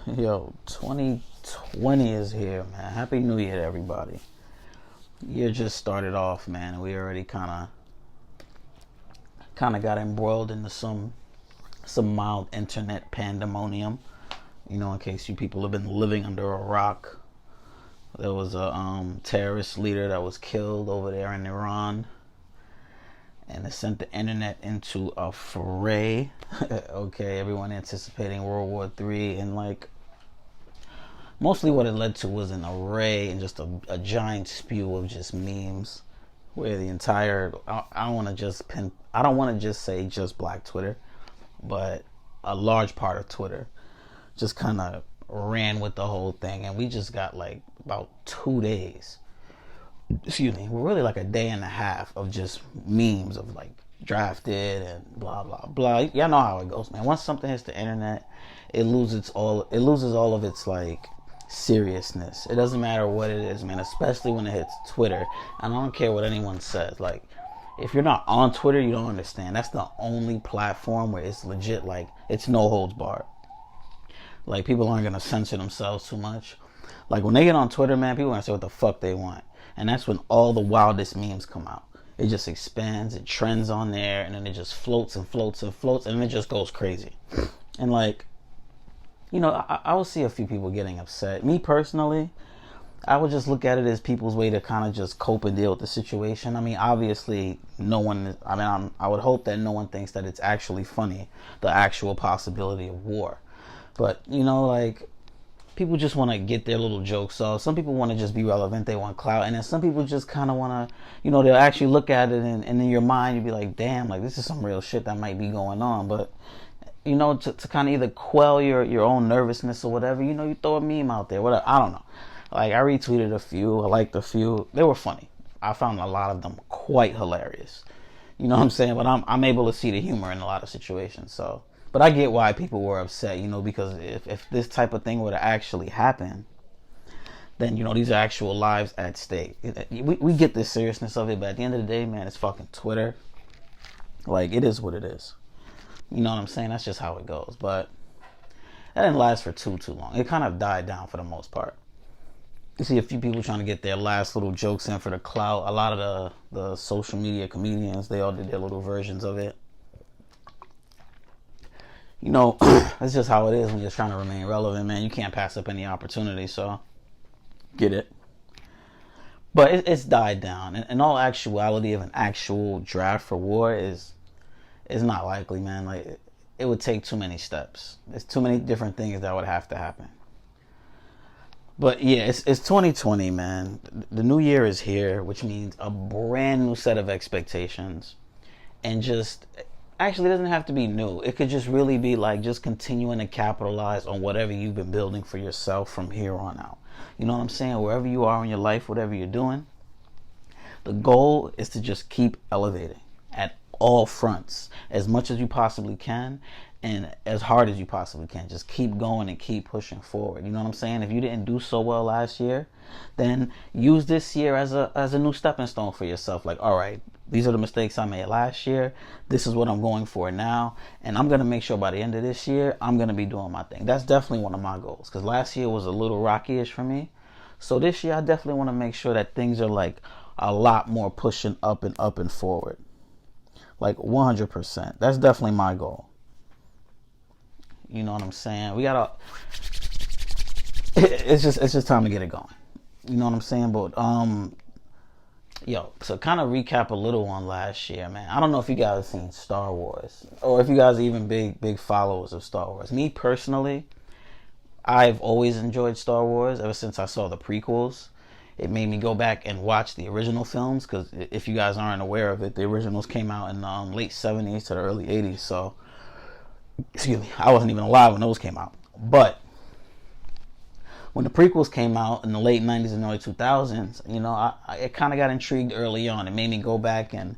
Yo, 2020 is here, man. Happy New Year to everybody. Year just started off, man. We already kind of got embroiled into some mild internet pandemonium. In case you people have been living under a rock, there was a terrorist leader that was killed over there in Iran, and it sent the internet into a fray. Okay, everyone anticipating World War III, and mostly what it led to was an array and just a giant spew of just memes where the entire I don't want to just say just black Twitter, but a large part of Twitter just kind of ran with the whole thing, and we just got about 2 days, excuse me, we're really like a day and a half of just memes of drafted and blah blah blah. Y'all know how it goes, man. Once something hits the internet, it loses all of its seriousness. It doesn't matter what it is, man, especially when it hits Twitter. And I don't care what anyone says. If you're not on Twitter, you don't understand. That's the only platform where it's legit, it's no holds barred. People aren't gonna censor themselves too much. When they get on Twitter, man, people are gonna say what the fuck they want. And that's when all the wildest memes come out. It just expands, it trends on there, and then it just floats and floats and floats, and it just goes crazy. And I will see a few people getting upset. Me personally, I would just look at it as people's way to kind of just cope and deal with the situation. I mean, obviously, I would hope that no one thinks that it's actually funny, the actual possibility of war. But, people just want to get their little jokes off. Some people want to just be relevant. They want clout. And then some people just kind of want to, they'll actually look at it and in your mind, you'll be like, damn, this is some real shit that might be going on. But, to kind of either quell your own nervousness or whatever, you throw a meme out there. Whatever. I don't know. I retweeted a few. I liked a few. They were funny. I found a lot of them quite hilarious. You know what I'm saying? But I'm able to see the humor in a lot of situations. So, but I get why people were upset, because if this type of thing were to actually happen, then, these are actual lives at stake. We get the seriousness of it, but at the end of the day, man, it's fucking Twitter. It is what it is. You know what I'm saying? That's just how it goes. But that didn't last for too long. It kind of died down for the most part. You see a few people trying to get their last little jokes in for the clout. A lot of the social media comedians, they all did their little versions of it. That's just how it is when you're trying to remain relevant, man. You can't pass up any opportunity, so get it. But it's died down. In all actuality, of an actual draft for war is not likely, man. It would take too many steps. There's too many different things that would have to happen. But yeah, it's 2020, man. The new year is here, which means a brand new set of expectations. And just, actually, it doesn't have to be new. It could just really be just continuing to capitalize on whatever you've been building for yourself from here on out. You know what I'm saying? Wherever you are in your life, whatever you're doing, the goal is to just keep elevating at all fronts as much as you possibly can and as hard as you possibly can. Just keep going and keep pushing forward. You know what I'm saying? If you didn't do so well last year, then use this year as a new stepping stone for yourself. All right, these are the mistakes I made last year. This is what I'm going for now, and I'm going to make sure by the end of this year I'm going to be doing my thing. That's definitely one of my goals, because last year was a little rocky-ish for me. So this year I definitely want to make sure that things are a lot more pushing up and forward. 100%. That's definitely my goal. You know what I'm saying? It's just time to get it going. You know what I'm saying? But so kind of recap a little on last year, man. I don't know if you guys have seen Star Wars, or if you guys are even big followers of Star Wars. Me personally, I've always enjoyed Star Wars ever since I saw the prequels. It made me go back and watch the original films, because if you guys aren't aware of it, the originals came out in the late 70s to the early 80s. So, excuse me, I wasn't even alive when those came out. But when the prequels came out in the late 90s and early 2000s, I kind of got intrigued early on. It made me go back and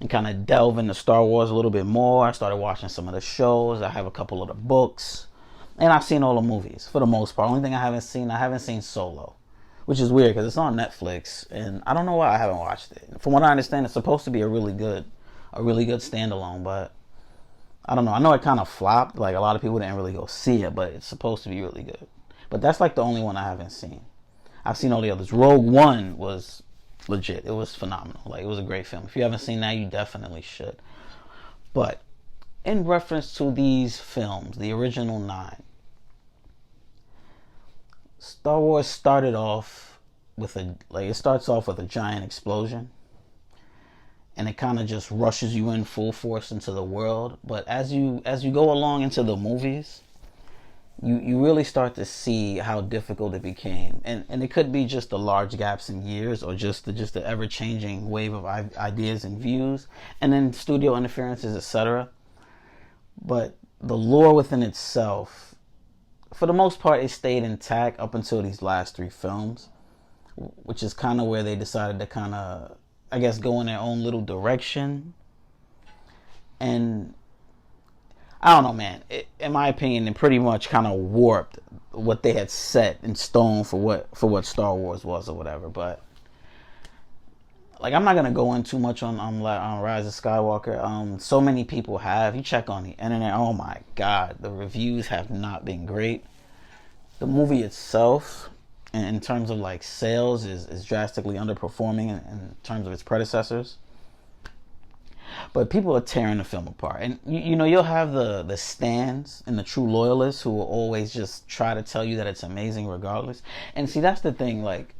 kind of delve into Star Wars a little bit more. I started watching some of the shows. I have a couple of the books. And I've seen all the movies, for the most part. Only thing I haven't seen Solo, which is weird because it's on Netflix, and I don't know why I haven't watched it. From what I understand, it's supposed to be a really good standalone, but I don't know. I know it kind of flopped. Like, a lot of people didn't really go see it, but it's supposed to be really good. But that's like the only one I haven't seen. I've seen all the others. Rogue One was legit. It was phenomenal. Like, it was a great film. If you haven't seen that, you definitely should. But in reference to these films, the original 9, Star Wars started off with it starts off with a giant explosion, and it kind of just rushes you in full force into the world. But as you go along into the movies, you really start to see how difficult it became, and it could be just the large gaps in years, or just the ever changing wave of ideas and views, and then studio interferences, etc. But the lore within itself, for the most part, it stayed intact up until these last 3 films, which is kind of where they decided to kind of, I guess, go in their own little direction. And I don't know, man. In my opinion, it pretty much kind of warped what they had set in stone for what Star Wars was or whatever. But like, I'm not gonna go in too much on Rise of Skywalker. So many people have. You check on the internet. Oh my God, the reviews have not been great. The movie itself, in terms of like sales, is drastically underperforming in terms of its predecessors. But people are tearing the film apart, and you know, you'll have the stans and the true loyalists who will always just try to tell you that it's amazing regardless. And see, that's the thing. Like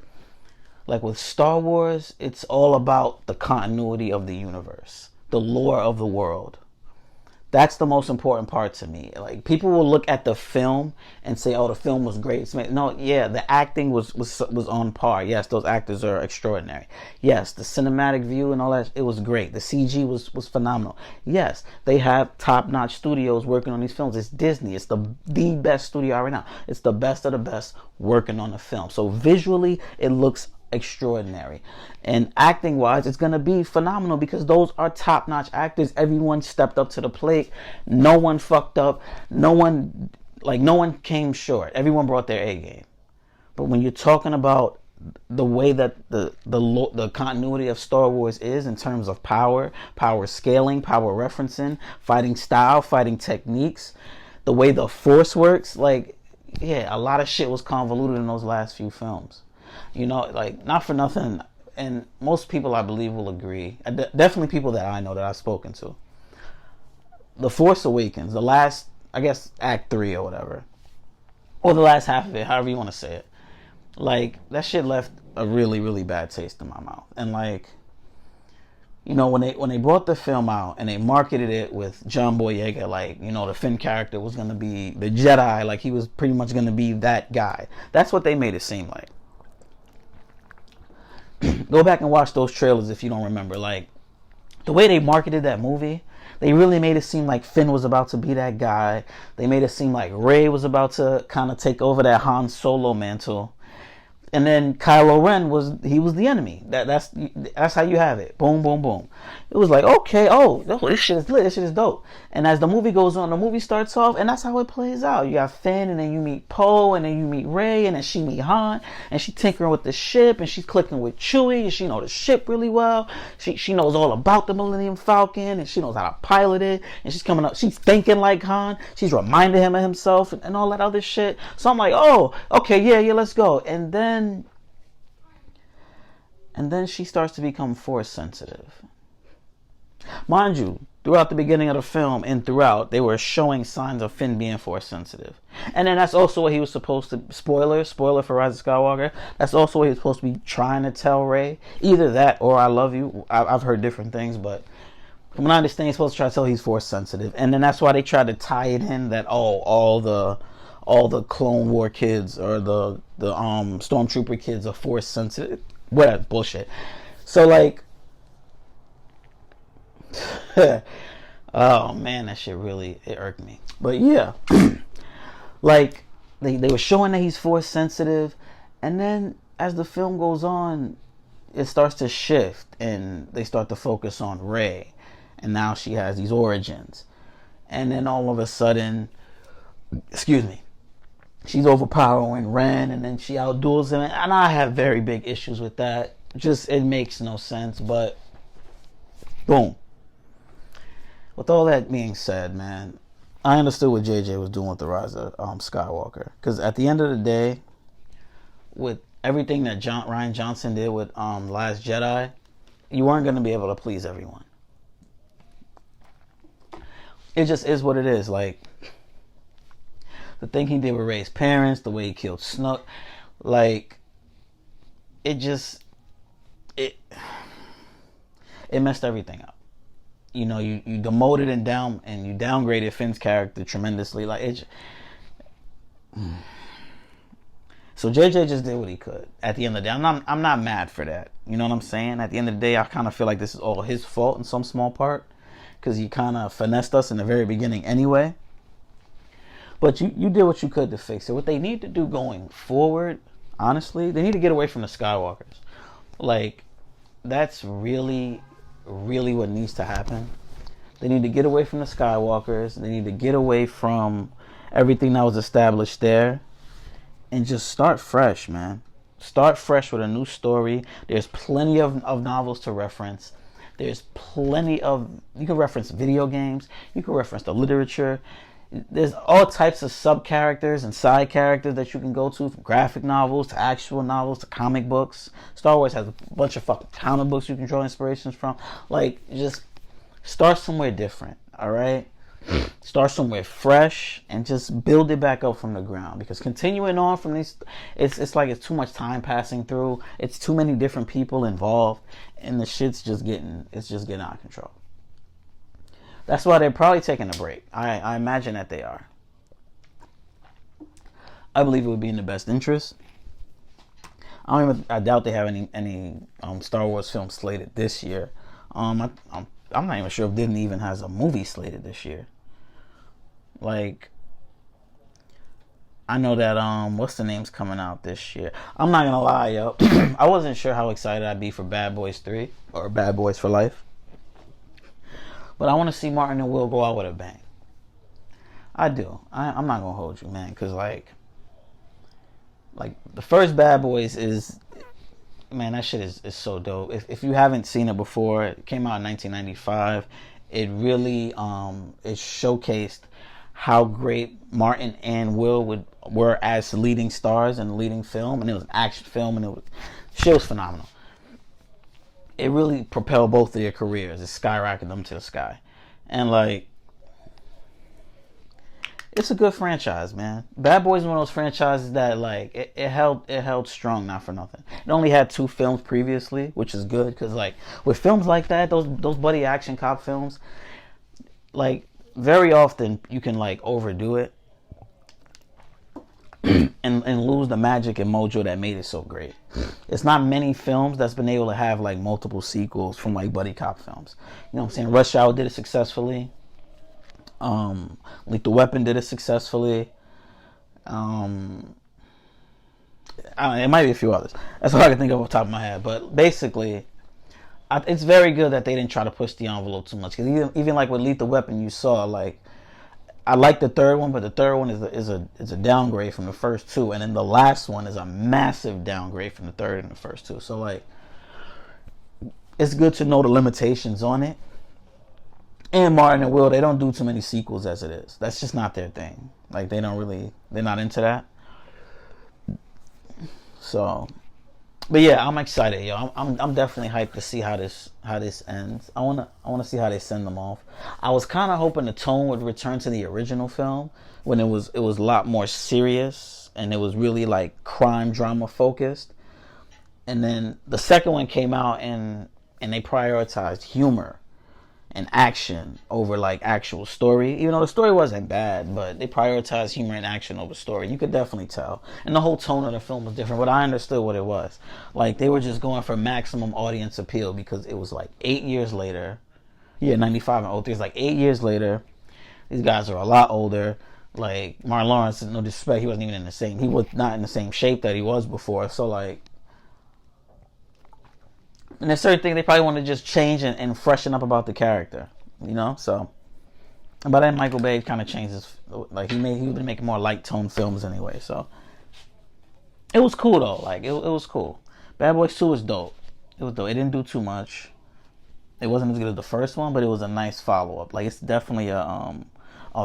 with Star Wars, it's all about the continuity of the universe, the lore of the world. That's the most important part to me. Like, people will look at the film and say, "Oh, the film was great." No, yeah, the acting was on par. Yes, those actors are extraordinary. Yes, the cinematic view and all that, it was great. The CG was phenomenal. Yes, they have top-notch studios working on these films. It's Disney. It's the best studio right now. It's the best of the best working on the film. So visually, it looks extraordinary, and acting wise, it's gonna be phenomenal because those are top-notch actors. Everyone stepped up to the plate. No one fucked up. No one came short. Everyone brought their A game. But when you're talking about the way that the continuity of Star Wars is in terms of power scaling, power referencing, fighting style, fighting techniques, the way the Force works, like, yeah, a lot of shit was convoluted in those last few films. You know, like, not for nothing, and most people, I believe, will agree. Definitely people that I know, that I've spoken to. The Force Awakens, the last, I guess, Act 3 or whatever, or the last half of it, however you want to say it, like, that shit left a really, really bad taste in my mouth. And like, you know, when they brought the film out and they marketed it with John Boyega, like, you know, the Finn character was going to be the Jedi, like, he was pretty much going to be that guy. That's what they made it seem like. Go back and watch those trailers if you don't remember. Like, the way they marketed that movie, they really made it seem like Finn was about to be that guy. They made it seem like Rey was about to kind of take over that Han Solo mantle. And then Kylo Ren was the enemy. That's how you have it. Boom, boom, boom. It was like, okay, this shit is lit. This shit is dope. And as the movie goes on, the movie starts off, and that's how it plays out. You got Finn, and then you meet Poe, and then you meet Rey, and then she meet Han, and she's tinkering with the ship, and she's clicking with Chewie, and she knows the ship really well. She knows all about the Millennium Falcon, and she knows how to pilot it, and she's coming up, she's thinking like Han, she's reminding him of himself, and all that other shit. So I'm like, oh, okay, yeah, let's go. And then she starts to become Force sensitive. Mind you, throughout the beginning of the film and throughout, they were showing signs of Finn being Force sensitive. And then that's also what he was supposed to, spoiler for Rise of Skywalker, that's also what he was supposed to be trying to tell Rey. Either that or I love you. I've heard different things, but from what I understand, he's supposed to try to tell he's Force sensitive. And then that's why they tried to tie it in that, all the Clone War kids or the Stormtrooper kids are Force sensitive. Whatever, bullshit. So, like, oh man, that shit really, it irked me. But yeah, like, they were showing that he's Force sensitive, and then as the film goes on, it starts to shift, and they start to focus on Rey, and now she has these origins, and then all of a sudden, she's overpowering Ren, and then she outduels him, and I have very big issues with that. Just, it makes no sense, but boom. With all that being said, man, I understood what JJ was doing with the rise of Skywalker. Because at the end of the day, with everything that Ryan Johnson did with Last Jedi, you weren't going to be able to please everyone. It just is what it is. Like, the thing he did with Rey's parents, the way he killed Snoke, like, it messed everything up. You know, you demoted and you downgraded Finn's character tremendously. Like, so JJ just did what he could. At the end of the day, I'm not mad for that. You know what I'm saying? At the end of the day, I kind of feel like this is all his fault in some small part, because he kind of finessed us in the very beginning anyway. But you did what you could to fix it. What they need to do going forward, honestly, they need to get away from the Skywalkers. Like, that's really, really what needs to happen. They need to get away from the Skywalkers. They need to get away from everything that was established there and just start fresh, man. Start fresh with a new story. There's plenty of novels to reference. There's plenty of... You can reference video games. You can reference the literature. There's all types of sub-characters and side characters that you can go to, from graphic novels to actual novels to comic books. Star Wars has a bunch of fucking comic books you can draw inspirations from. Like, just start somewhere different, all right? Start somewhere fresh and just build it back up from the ground. Because continuing on from these, it's like it's too much time passing through. It's too many different people involved, and the shit's just getting out of control. That's why they're probably taking a break. I imagine that they are. I believe it would be in the best interest. I doubt they have any Star Wars films slated this year. I'm not even sure if Disney even has a movie slated this year. Like, I know that what's the name's coming out this year. I'm not gonna lie, yo. I wasn't sure how excited I'd be for Bad Boys 3 or Bad Boys for Life. But I want to see Martin and Will go out with a bang. I do. I'm not gonna hold you, man, because like the first Bad Boys is, man, that shit is so dope. If you haven't seen it before, it came out in 1995. It really it showcased how great Martin and Will were as leading stars in the leading film, and it was an action film, and shit was phenomenal. It really propelled both of their careers. It skyrocketed them to the sky. And like, it's a good franchise, man. Bad Boys is one of those franchises that like it held strong, not for nothing. It only had 2 films previously, which is good, because like with films like that, those buddy action cop films, like very often you can like overdo it and lose the magic and mojo that made it so great. It's not many films that's been able to have like multiple sequels from like buddy cop films. You know what I'm saying? Rush Hour did it successfully. Lethal Weapon did it successfully. It might be a few others. That's all I can think of off the top of my head. But basically, it's very good that they didn't try to push the envelope too much. Because even like with Lethal Weapon, you saw like, I like the third one, but the third one is a downgrade from the first 2, and then the last one is a massive downgrade from the third and the first 2. So like, it's good to know the limitations on it. And Martin and Will, they don't do too many sequels as it is. That's just not their thing. Like, they're not into that. So, but yeah, I'm excited, yo. I'm definitely hyped to see how this ends. I wanna see how they send them off. I was kind of hoping the tone would return to the original film, when it was a lot more serious and it was really like crime drama focused. And then the second one came out and they prioritized humor and action over like actual story. Even though the story wasn't bad, but they prioritized humor and action over story. You could definitely tell. And the whole tone of the film was different, but I understood what it was. Like, they were just going for maximum audience appeal, because it was like 8 years later. Yeah, 95 and 03 is like 8 years later. These guys are a lot older. Like, Martin Lawrence, no disrespect, he wasn't even he was not in the same shape that he was before. So like, and there's certain things they probably want to just change and freshen up about the character, you know. So, and by then Michael Bay kind of changes. Like, he would be making more light tone films anyway. So it was cool though. Like, it was cool. Bad Boys 2 was dope. It was dope. It didn't do too much. It wasn't as good as the first one, but it was a nice follow up. Like, it's definitely a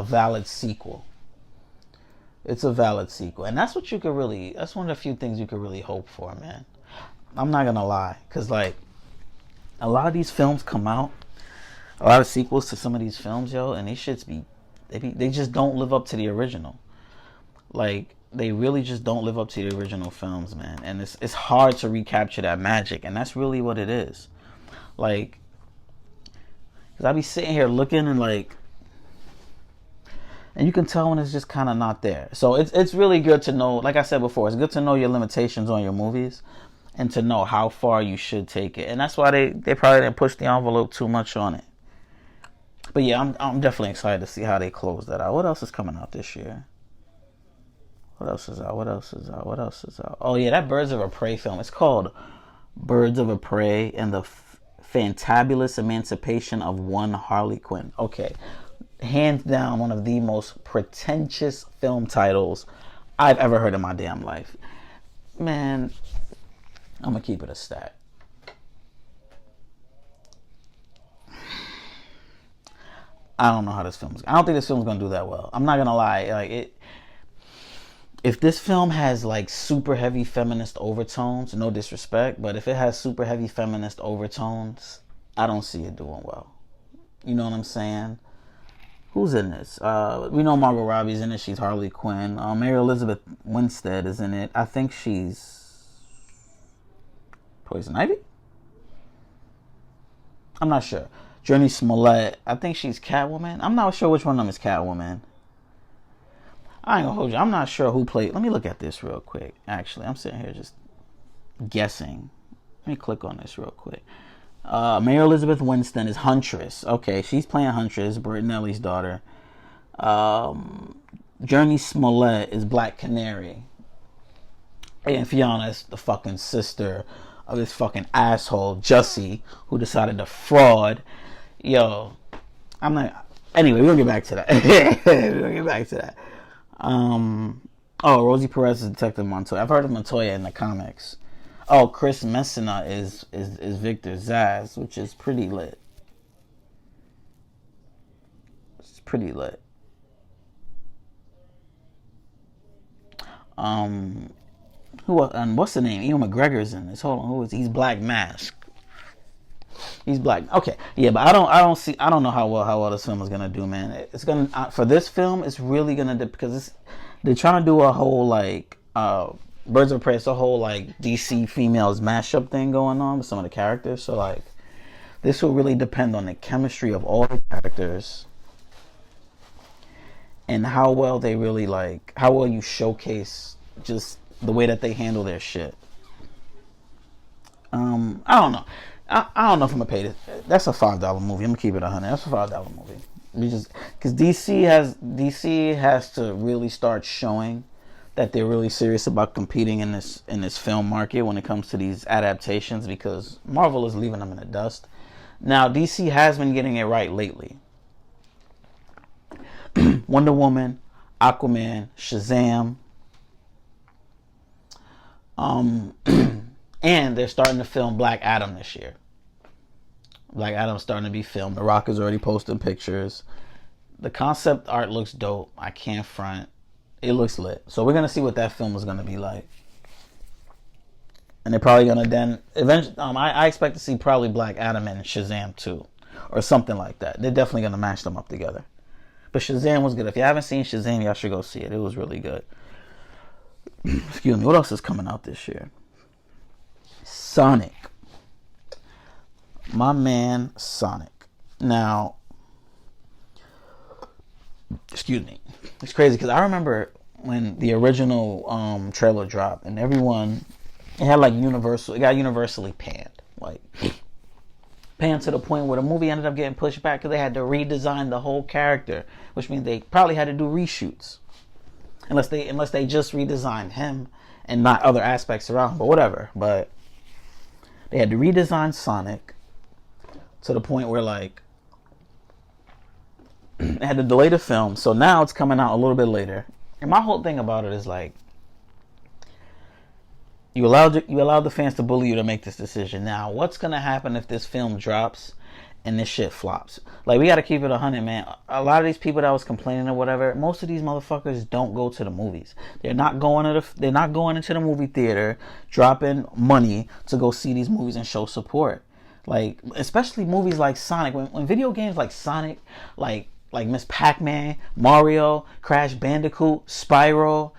valid sequel. It's a valid sequel, and that's what you could really. That's one of the few things you could really hope for, man. I'm not gonna lie, cause like a lot of these films come out, a lot of sequels to some of these films, yo, and they just don't live up to the original. Like, they really just don't live up to the original films, man. And it's hard to recapture that magic, and that's really what it is. Like, cause I be sitting here looking and like, and you can tell when it's just kind of not there. So it's really good to know, like I said before, it's good to know your limitations on your movies and to know how far you should take it. And that's why they probably didn't push the envelope too much on it. But yeah, I'm definitely excited to see how they close that out. What else is coming out this year? What else is out? Oh yeah, that Birds of a Prey film. It's called Birds of a Prey and the Fantabulous Emancipation of One Harley Quinn. Okay. Hands down, one of the most pretentious film titles I've ever heard in my damn life. Man, I'm gonna keep it a stat. I don't know how this film's. I don't think this film's gonna do that well. I'm not gonna lie. Like it. If this film has like super heavy feminist overtones, no disrespect, but if it has super heavy feminist overtones, I don't see it doing well. You know what I'm saying? Who's in this? We know Margot Robbie's in it. She's Harley Quinn. Mary Elizabeth Winstead is in it. I think she's Poison Ivy? I'm not sure. Journey Smollett. I think she's Catwoman. I'm not sure which one of them is Catwoman. I ain't gonna hold you. I'm not sure who played. Let me look at this real quick. Actually, I'm sitting here just guessing. Let me click on this real quick. Mary Elizabeth Winstead is Huntress. Okay, she's playing Huntress, Bertinelli's daughter. Journey Smollett is Black Canary. And Fiona is the fucking sister of this fucking asshole, Jussie, who decided to fraud. Yo, I'm not... Anyway, we're gonna get back to that. Oh, Rosie Perez is Detective Montoya. I've heard of Montoya in the comics. Oh, Chris Messina is Victor Zsasz, which is pretty lit. It's pretty lit. What's the name? Ewan McGregor's in this. Hold on, who is he? He's Black Mask. He's black. Okay, yeah, but I don't know how well this film is gonna do, man. It's gonna for this film. It's really gonna because they're trying to do a whole like Birds of Prey. It's a whole like DC females mashup thing going on with some of the characters. So like, this will really depend on the chemistry of all the characters and how well they really how well you showcase just the way that they handle their shit. I don't know. I don't know if I'm gonna pay this. That's a $5 movie. I'm gonna keep it 100. That's a $5 movie. Because DC has to really start showing that they're really serious about competing in this film market when it comes to these adaptations, because Marvel is leaving them in the dust. Now DC has been getting it right lately. Wonder Woman, Aquaman, Shazam, and they're starting to film Black Adam this year. Black Adam's starting to be filmed. The Rock is already posting pictures. The concept art looks dope. I can't front. It looks lit. So we're gonna see what that film is gonna be like. And they're probably gonna then eventually. I expect to see probably Black Adam and Shazam too, or something like that. They're definitely gonna mash them up together. But Shazam was good. If you haven't seen Shazam, y'all should go see it. It was really good. Excuse me. What else is coming out this year? Sonic. My man Sonic. Now, excuse me. It's crazy because I remember when the original trailer dropped and everyone, it got universally panned. Like, panned to the point where the movie ended up getting pushed back because they had to redesign the whole character, which means they probably had to do reshoots. Unless they just redesigned him and not other aspects around him, but whatever. But they had to redesign Sonic to the point where like they had to delay the film. So now it's coming out a little bit later. And my whole thing about it is like, you allowed the fans to bully you to make this decision. Now, what's gonna happen if this film drops and this shit flops. Like, we gotta keep it 100, man. A lot of these people that was complaining or whatever, most of these motherfuckers don't go to the movies. They're not going into the movie theater, dropping money to go see these movies and show support. Like, especially movies like Sonic. When video games like Sonic, like Miss Pac-Man, Mario, Crash Bandicoot, Spyro,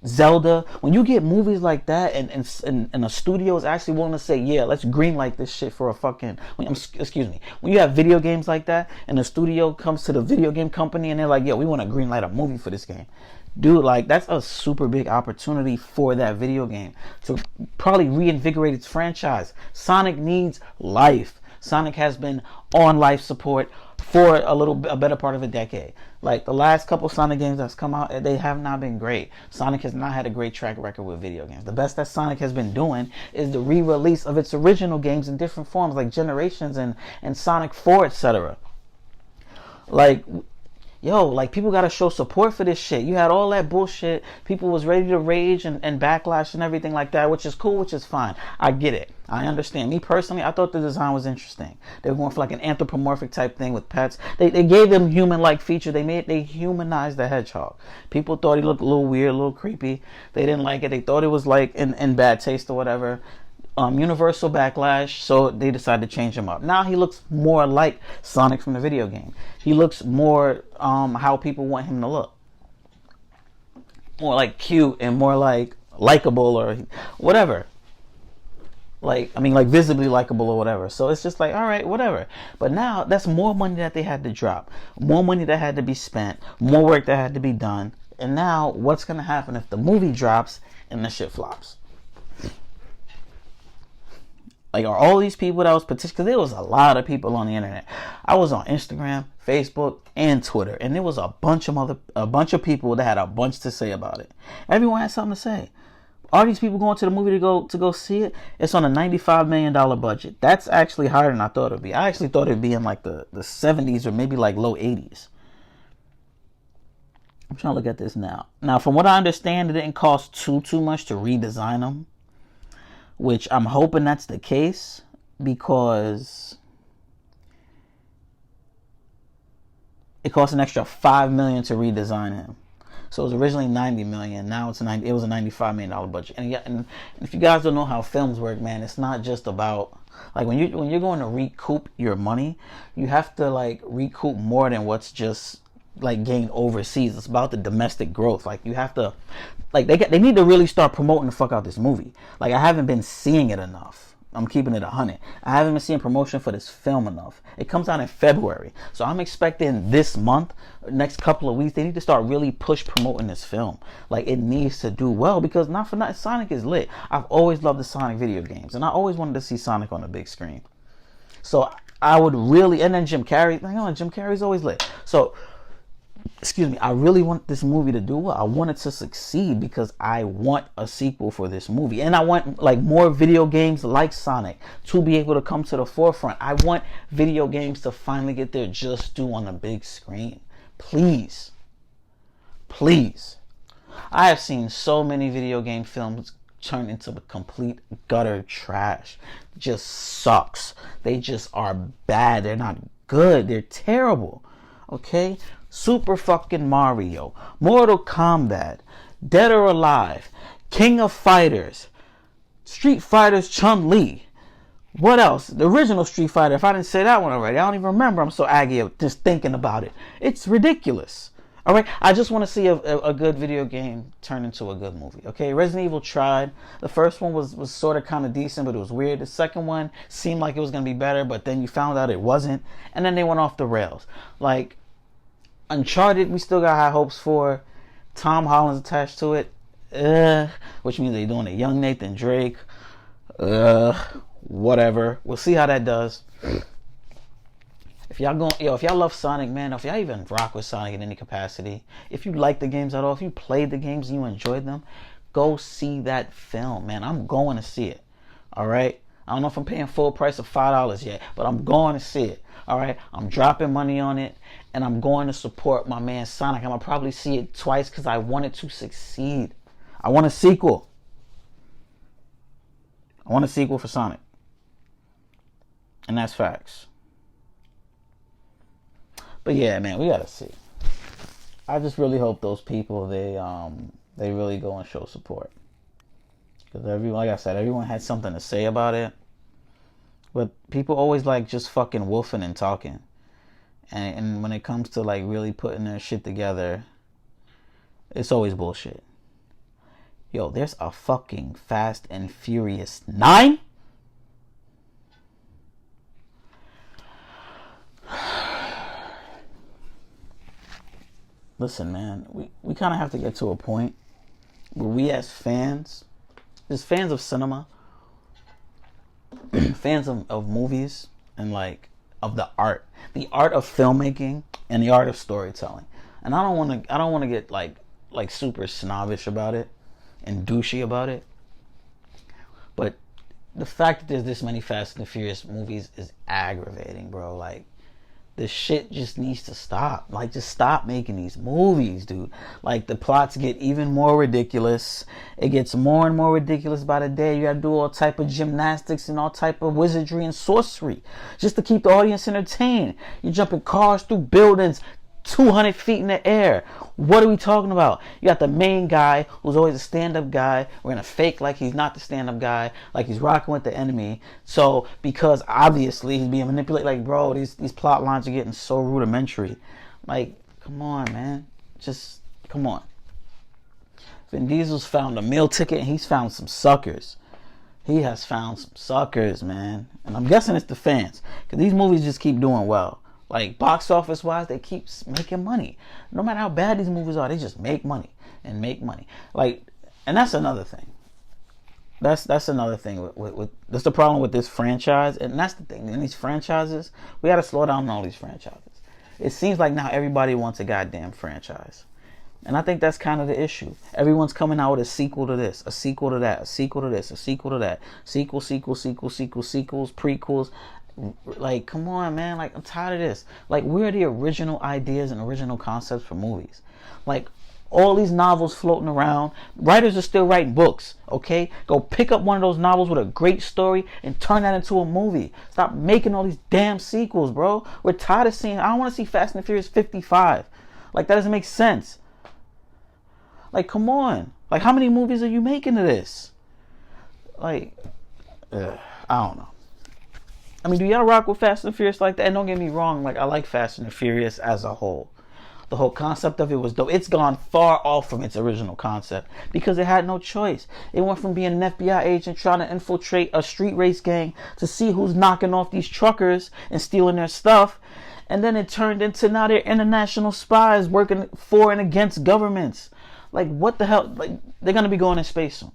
Zelda, when you get movies like that and a studio is actually willing to say, yeah, let's greenlight this shit for a fucking, excuse me, when you have video games like that and the studio comes to the video game company and they're like, yo, we want to greenlight a movie for this game. Dude, like, that's a super big opportunity for that video game to probably reinvigorate its franchise. Sonic needs life. Sonic has been on life support for a better part of a decade. Like, the last couple Sonic games that's come out, they have not been great. Sonic has not had a great track record with video games. The best that Sonic has been doing is the re-release of its original games in different forms, like Generations and Sonic 4, etc. Like, yo, like, people gotta show support for this shit. You had all that bullshit. People was ready to rage and backlash and everything like that, which is cool, which is fine. I get it. I understand. Me personally, I thought the design was interesting. They were going for like an anthropomorphic type thing with pets. They gave them human-like feature. They humanized the hedgehog. People thought he looked a little weird, a little creepy. They didn't like it. They thought it was like in bad taste or whatever. Universal backlash, so they decided to change him up. Now he looks more like Sonic from the video game. He looks more how people want him to look. More like cute and more like likable or whatever. Like, I mean, like visibly likable or whatever. So it's just like, all right, whatever. But now that's more money that they had to drop. More money that had to be spent. More work that had to be done. And now what's going to happen if the movie drops and the shit flops? Like, are all these people that was petitioning? Because there was a lot of people on the internet. I was on Instagram, Facebook, and Twitter, and there was a bunch of people that had a bunch to say about it. Everyone had something to say. Are these people going to the movie to go see it? It's on a $95 million budget. That's actually higher than I thought it would be. I actually thought it would be in like the 70s or maybe like low 80s. I'm trying to look at this now. Now, from what I understand, it didn't cost too much to redesign them. Which I'm hoping that's the case, because it cost an extra $5 million to redesign him. So it was originally $90 million. Now it was a $95 million budget. And if you guys don't know how films work, man, it's not just about, like, when you're going to recoup your money, you have to like recoup more than what's just like gained overseas. It's about the domestic growth. Like, you have to, like, they need to really start promoting the fuck out this movie. Like, I haven't been seeing it enough. I'm keeping it 100. I haven't been seeing promotion for this film enough. It comes out in February, so I'm expecting this month, next couple of weeks, they need to start really push promoting this film. Like, it needs to do well, because not for nothing, Sonic is lit. I've always loved the Sonic video games, and I always wanted to see Sonic on the big screen. So I would really, and then Jim Carrey, Jim Carrey's always lit. So, excuse me, I really want this movie to do well. I want it to succeed because I want a sequel for this movie. And I want like more video games like Sonic to be able to come to the forefront. I want video games to finally get their just due on the big screen. Please. Please. I have seen so many video game films turn into complete gutter trash. It just sucks. They just are bad. They're not good. They're terrible. Okay? Super fucking Mario, Mortal Kombat, Dead or Alive, King of Fighters, Street Fighter's Chun-Li. What else? The original Street Fighter. If I didn't say that one already, I don't even remember. I'm so aggy just thinking about it. It's ridiculous. All right, I just want to see a good video game turn into a good movie. Okay, Resident Evil tried. The first one was sort of kind of decent, but it was weird. The second one seemed like it was going to be better, but then you found out it wasn't, and then they went off the rails. Like, Uncharted, we still got high hopes for. Tom Holland's attached to it, which means they're doing a young Nathan Drake. Whatever. We'll see how that does. If y'all love Sonic, man, if y'all even rock with Sonic in any capacity, if you like the games at all, if you played the games and you enjoyed them, go see that film, man. I'm going to see it. All right. I don't know if I'm paying full price of $5 yet, but I'm going to see it. All right, I'm dropping money on it, and I'm going to support my man Sonic. I'm gonna probably see it twice because I want it to succeed. I want a sequel. I want a sequel for Sonic, and that's facts. But yeah, man, we gotta see. I just really hope those people they really go and show support, because like I said, everyone had something to say about it, but people always like just fucking wolfing and talking, and when it comes to like really putting their shit together, it's always bullshit. Yo, there's a fucking Fast and Furious 9? Listen, man, we kind of have to get to a point where we as fans, just fans of cinema, fans of movies, and like of the art of filmmaking and the art of storytelling. And I don't want to get like super snobbish about it and douchey about it. But the fact that there's this many Fast and the Furious movies is aggravating, bro. Like, this shit just needs to stop. Like, just stop making these movies, dude. Like, the plots get even more ridiculous. It gets more and more ridiculous by the day. You gotta do all type of gymnastics and all type of wizardry and sorcery just to keep the audience entertained. You're jumping cars through buildings 200 feet in the air. What are we talking about? You got the main guy who's always a stand-up guy. We're gonna fake like he's not the stand-up guy, like he's rocking with the enemy. So because obviously he's being manipulated, like, bro, these plot lines are getting so rudimentary. Like, come on, man. Just come on. Vin Diesel's found a meal ticket and he's found some suckers. He has found some suckers, man. And I'm guessing it's the fans, because these movies just keep doing well. Like, box office wise, they keep making money. No matter how bad these movies are, they just make money and make money. Like, and that's another thing. That's another thing with that's the problem with this franchise. And that's the thing. In these franchises, we got to slow down on all these franchises. It seems like now everybody wants a goddamn franchise. And I think that's kind of the issue. Everyone's coming out with a sequel to this, a sequel to that, a sequel to this, a sequel to that. Sequels, prequels. Like, come on, man. Like, I'm tired of this. Like, where are the original ideas and original concepts for movies? Like, all these novels floating around. Writers are still writing books, okay? Go pick up one of those novels with a great story and turn that into a movie. Stop making all these damn sequels, bro. We're tired of seeing... I don't want to see Fast and the Furious 55. Like, that doesn't make sense. Like, come on. Like, how many movies are you making of this? Like, I don't know. I mean, do y'all rock with Fast and Furious like that? And don't get me wrong, like, I like Fast and the Furious as a whole. The whole concept of it was dope. It's gone far off from its original concept because it had no choice. It went from being an FBI agent trying to infiltrate a street race gang to see who's knocking off these truckers and stealing their stuff. And then it turned into now they're international spies working for and against governments. Like, what the hell? Like, they're going to be going in space soon.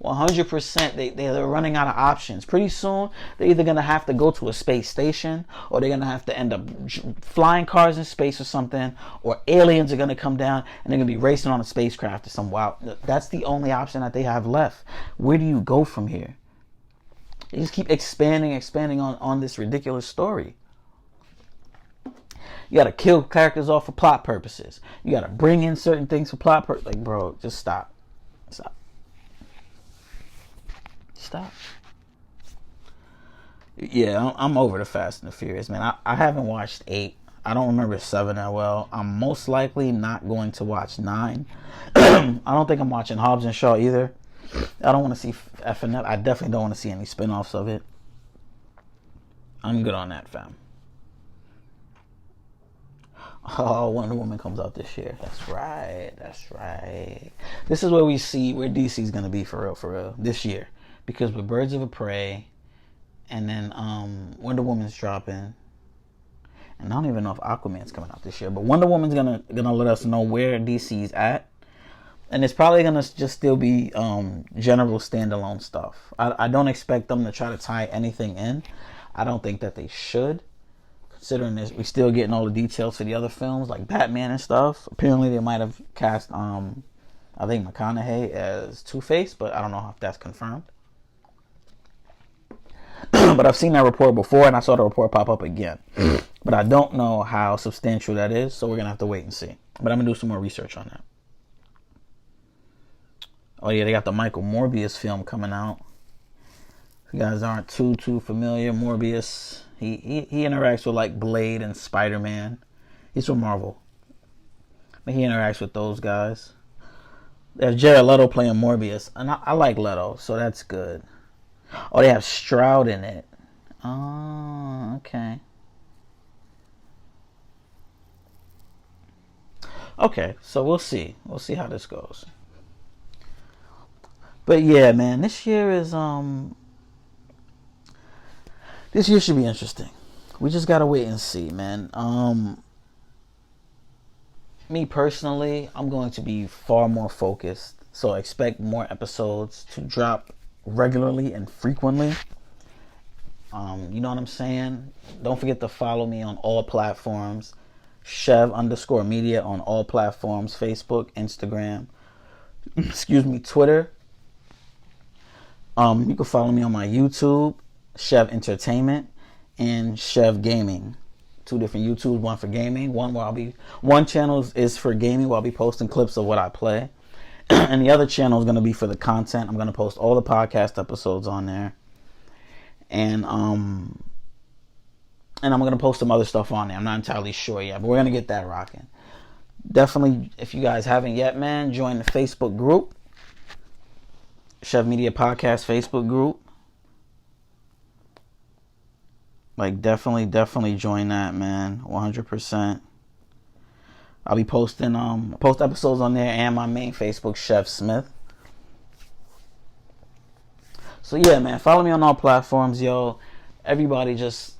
100%, they're running out of options. Pretty soon, they're either going to have to go to a space station, or they're going to have to end up flying cars in space or something, or aliens are going to come down and they're going to be racing on a spacecraft or some wild. That's the only option that they have left. Where do you go from here? They just keep expanding on this ridiculous story. You got to kill characters off for plot purposes. You got to bring in certain things for plot purposes. Like, bro, just stop. Stop. Yeah, I'm over the Fast and the Furious, man. I haven't watched 8. I don't remember 7 that well. I'm most likely not going to watch 9. I don't think I'm watching Hobbs and Shaw either. I don't want to see FNF. I definitely don't want to see any spin-offs of it. I'm good on that, fam. Oh, Wonder Woman comes out this year. That's right. This is where we see where DC's going to be for real, this year. Because with Birds of Prey, and then Wonder Woman's dropping, and I don't even know if Aquaman's coming out this year, but Wonder Woman's gonna let us know where DC's at, and it's probably gonna just still be general standalone stuff. I don't expect them to try to tie anything in. I don't think that they should, considering this we still getting all the details for the other films like Batman and stuff. Apparently they might have cast I think McConaughey as Two-Face, but I don't know if that's confirmed. But I've seen that report before, and I saw the report pop up again. But I don't know how substantial that is, so we're going to have to wait and see. But I'm going to do some more research on that. Oh, yeah, they got the Michael Morbius film coming out. If you guys aren't too familiar, Morbius, he interacts with, like, Blade and Spider-Man. He's from Marvel. But he interacts with those guys. There's Jared Leto playing Morbius. And I like Leto, so that's good. Oh, they have Stroud in it. Oh, okay. Okay, so we'll see. We'll see how this goes. But yeah, man, this year should be interesting. We just gotta wait and see, man. Me personally, I'm going to be far more focused. So expect more episodes to drop regularly and frequently. You know what I'm saying? Don't forget to follow me on all platforms. Chev_media on all platforms. Facebook, Instagram, Twitter. You can follow me on my YouTube, Chev Entertainment, and Chev Gaming. 2 different YouTubes, one for gaming, one channel is for gaming where I'll be posting clips of what I play. And the other channel is going to be for the content. I'm going to post all the podcast episodes on there. And I'm going to post some other stuff on there. I'm not entirely sure yet, but we're going to get that rocking. Definitely, if you guys haven't yet, man, join the Facebook group. Chev Media Podcast Facebook group. Like, definitely join that, man. 100%. I'll be posting post episodes on there and my main Facebook, Chev Smith. So yeah, man, follow me on all platforms, yo. Everybody just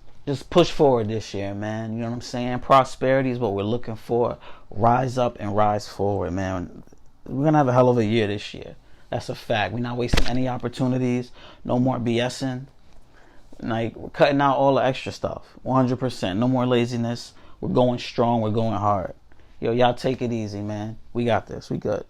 push forward this year, man. You know what I'm saying? Prosperity is what we're looking for. Rise up and rise forward, man. We're gonna have a hell of a year this year. That's a fact. We're not wasting any opportunities. No more BSing. Like, we're cutting out all the extra stuff. 100%. No more laziness. We're going strong. We're going hard. Yo, y'all take it easy, man. We got this. We good.